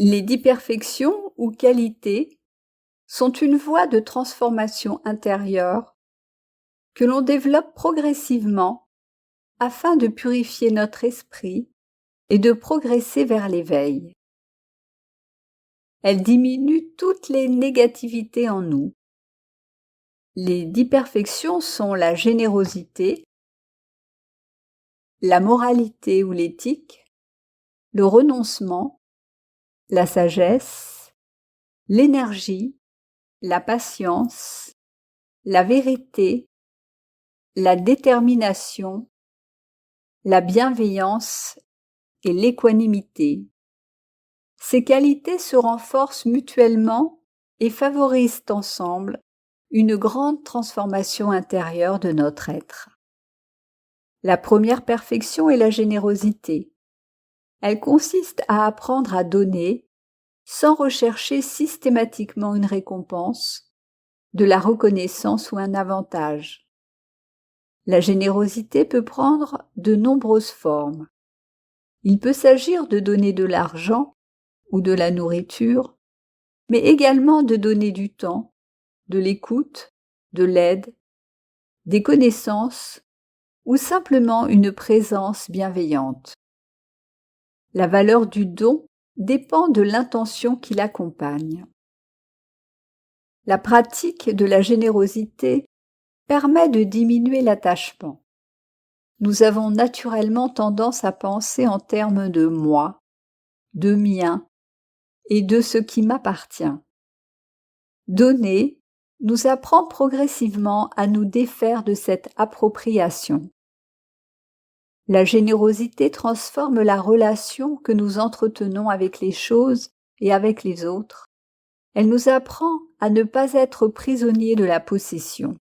Les 10 perfections ou qualités sont une voie de transformation intérieure que l'on développe progressivement afin de purifier notre esprit et de progresser vers l'éveil. Elles diminuent toutes les négativités en nous. Les 10 perfections sont la générosité, la moralité ou l'éthique, le renoncement, la sagesse, l'énergie, la patience, la vérité, la détermination, la bienveillance et l'équanimité. Ces qualités se renforcent mutuellement et favorisent ensemble une grande transformation intérieure de notre être. La première perfection est la générosité. Elle consiste à apprendre à donner sans rechercher systématiquement une récompense, de la reconnaissance ou un avantage. La générosité peut prendre de nombreuses formes. Il peut s'agir de donner de l'argent ou de la nourriture, mais également de donner du temps, de l'écoute, de l'aide, des connaissances ou simplement une présence bienveillante. La valeur du don dépend de l'intention qui l'accompagne. La pratique de la générosité permet de diminuer l'attachement. Nous avons naturellement tendance à penser en termes de moi, de mien et de ce qui m'appartient. Donner nous apprend progressivement à nous défaire de cette appropriation. La générosité transforme la relation que nous entretenons avec les choses et avec les autres. Elle nous apprend à ne pas être prisonniers de la possession.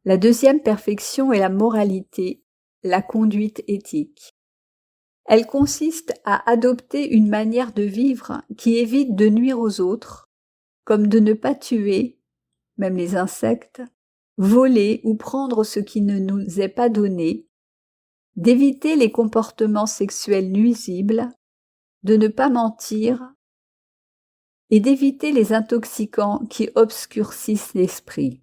La deuxième perfection est la moralité, la conduite éthique. Elle consiste à adopter une manière de vivre qui évite de nuire aux autres, comme de ne pas tuer, même les insectes, voler ou prendre ce qui ne nous est pas donné, d'éviter les comportements sexuels nuisibles, de ne pas mentir et d'éviter les intoxicants qui obscurcissent l'esprit.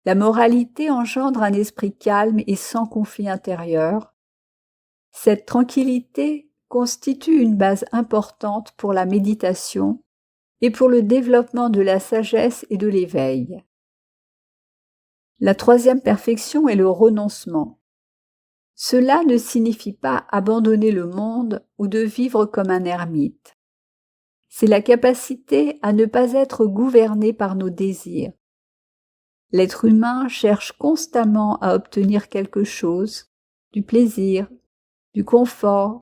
La moralité engendre un esprit calme et sans conflit intérieur. Cette tranquillité constitue une base importante pour la méditation et pour le développement de la sagesse et de l'éveil. La troisième perfection est le renoncement. Cela ne signifie pas abandonner le monde ou de vivre comme un ermite. C'est la capacité à ne pas être gouverné par nos désirs. L'être humain cherche constamment à obtenir quelque chose, du plaisir, du confort,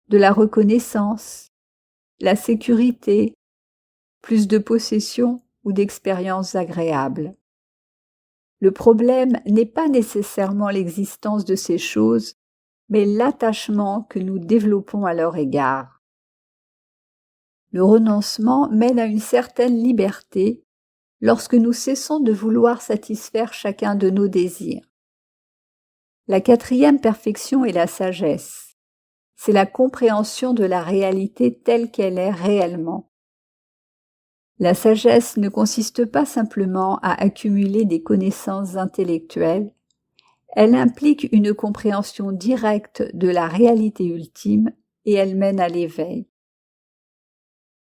de la reconnaissance, la sécurité, plus de possessions ou d'expériences agréables. Le problème n'est pas nécessairement l'existence de ces choses, mais l'attachement que nous développons à leur égard. Le renoncement mène à une certaine liberté lorsque nous cessons de vouloir satisfaire chacun de nos désirs. La quatrième perfection est la sagesse. C'est la compréhension de la réalité telle qu'elle est réellement. La sagesse ne consiste pas simplement à accumuler des connaissances intellectuelles, elle implique une compréhension directe de la réalité ultime et elle mène à l'éveil.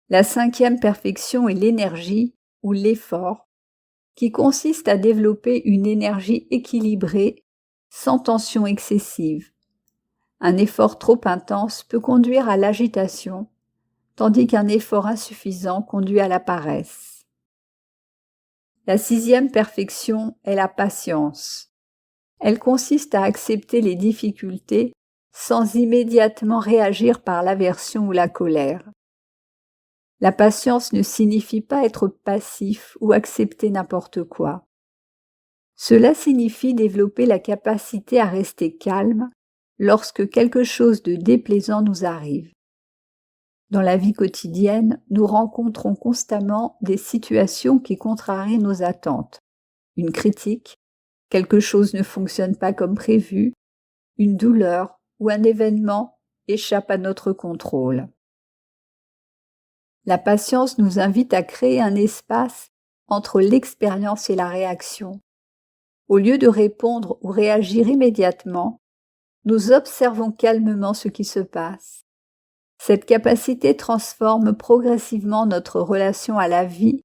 La cinquième perfection est l'énergie ou l'effort, qui consiste à développer une énergie équilibrée sans tension excessive. Un effort trop intense peut conduire à l'agitation, tandis qu'un effort insuffisant conduit à la paresse. La sixième perfection est la patience. Elle consiste à accepter les difficultés sans immédiatement réagir par l'aversion ou la colère. La patience ne signifie pas être passif ou accepter n'importe quoi. Cela signifie développer la capacité à rester calme lorsque quelque chose de déplaisant nous arrive. Dans la vie quotidienne, nous rencontrons constamment des situations qui contrarient nos attentes. Une critique, quelque chose ne fonctionne pas comme prévu, une douleur ou un événement échappe à notre contrôle. La patience nous invite à créer un espace entre l'expérience et la réaction. Au lieu de répondre ou réagir immédiatement, nous observons calmement ce qui se passe. Cette capacité transforme progressivement notre relation à la vie,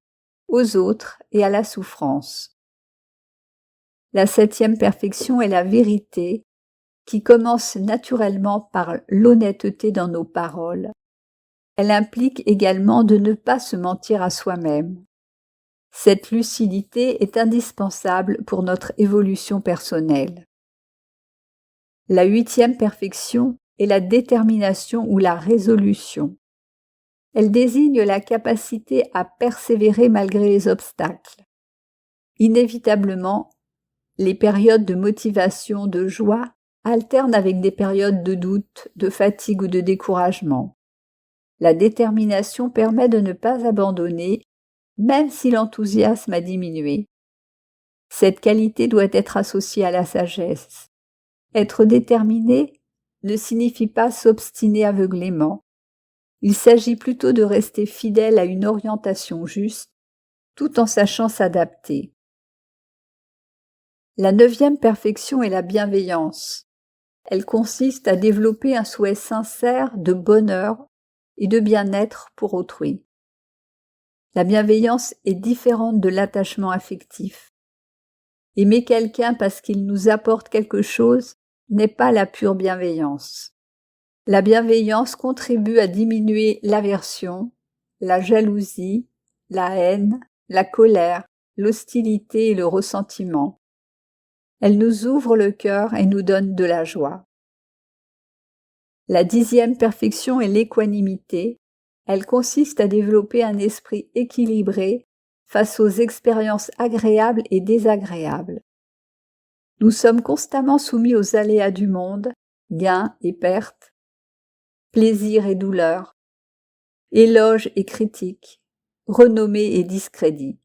aux autres et à la souffrance. La 7e perfection est la vérité, qui commence naturellement par l'honnêteté dans nos paroles. Elle implique également de ne pas se mentir à soi-même. Cette lucidité est indispensable pour notre évolution personnelle. La 8e perfection est la détermination ou la résolution. Elle désigne la capacité à persévérer malgré les obstacles. Inévitablement, les périodes de motivation, de joie, alternent avec des périodes de doute, de fatigue ou de découragement. La détermination permet de ne pas abandonner, même si l'enthousiasme a diminué. Cette qualité doit être associée à la sagesse. Être déterminé ne signifie pas s'obstiner aveuglément. Il s'agit plutôt de rester fidèle à une orientation juste, tout en sachant s'adapter. La 9e perfection est la bienveillance. Elle consiste à développer un souhait sincère de bonheur et de bien-être pour autrui. La bienveillance est différente de l'attachement affectif. Aimer quelqu'un parce qu'il nous apporte quelque chose n'est pas la pure bienveillance. La bienveillance contribue à diminuer l'aversion, la jalousie, la haine, la colère, l'hostilité et le ressentiment. Elle nous ouvre le cœur et nous donne de la joie. La 10e perfection est l'équanimité. Elle consiste à développer un esprit équilibré face aux expériences agréables et désagréables. Nous sommes constamment soumis aux aléas du monde, gains et pertes, plaisir et douleur, éloges et critiques, renommée et discrédit.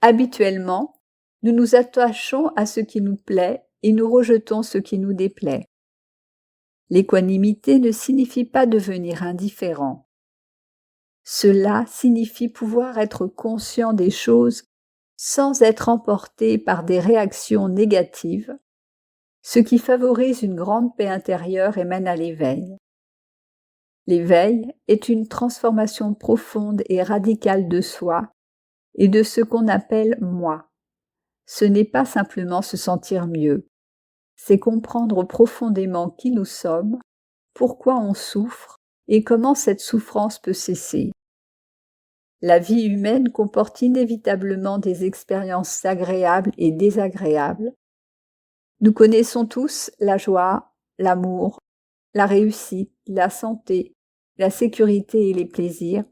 Habituellement, nous nous attachons à ce qui nous plaît et nous rejetons ce qui nous déplaît. L'équanimité ne signifie pas devenir indifférent. Cela signifie pouvoir être conscient des choses sans être emporté par des réactions négatives, ce qui favorise une grande paix intérieure et mène à l'éveil. L'éveil est une transformation profonde et radicale de soi et de ce qu'on appelle « moi ». Ce n'est pas simplement se sentir mieux, c'est comprendre profondément qui nous sommes, pourquoi on souffre et comment cette souffrance peut cesser. La vie humaine comporte inévitablement des expériences agréables et désagréables. Nous connaissons tous la joie, l'amour, la réussite, la santé, la sécurité et les plaisirs,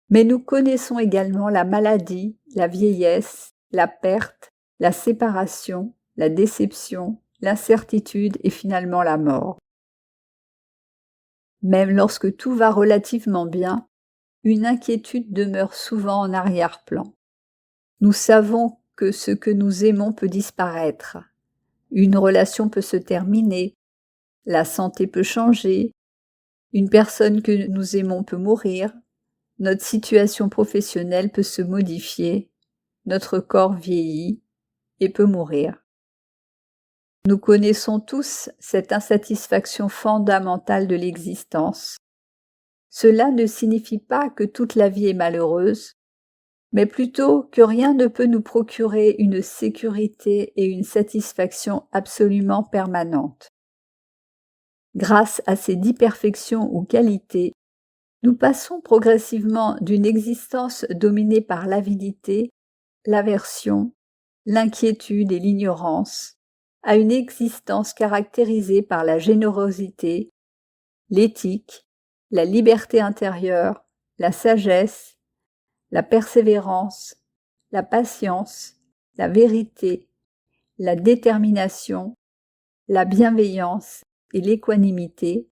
mais nous connaissons également la maladie, la vieillesse, la perte, la séparation, la déception, l'incertitude et finalement la mort. Même lorsque tout va relativement bien, une inquiétude demeure souvent en arrière-plan. Nous savons que ce que nous aimons peut disparaître, une relation peut se terminer, la santé peut changer, une personne que nous aimons peut mourir, notre situation professionnelle peut se modifier, notre corps vieillit et peut mourir. Nous connaissons tous cette insatisfaction fondamentale de l'existence. Cela ne signifie pas que toute la vie est malheureuse, mais plutôt que rien ne peut nous procurer une sécurité et une satisfaction absolument permanentes. Grâce à ces 10 perfections ou qualités, nous passons progressivement d'une existence dominée par l'avidité, l'aversion, l'inquiétude et l'ignorance, à une existence caractérisée par la générosité, l'éthique, la liberté intérieure, la sagesse, la persévérance, la patience, la vérité, la détermination, la bienveillance et l'équanimité,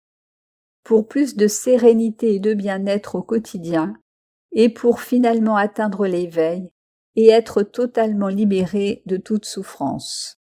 pour plus de sérénité et de bien-être au quotidien, et pour finalement atteindre l'éveil et être totalement libéré de toute souffrance.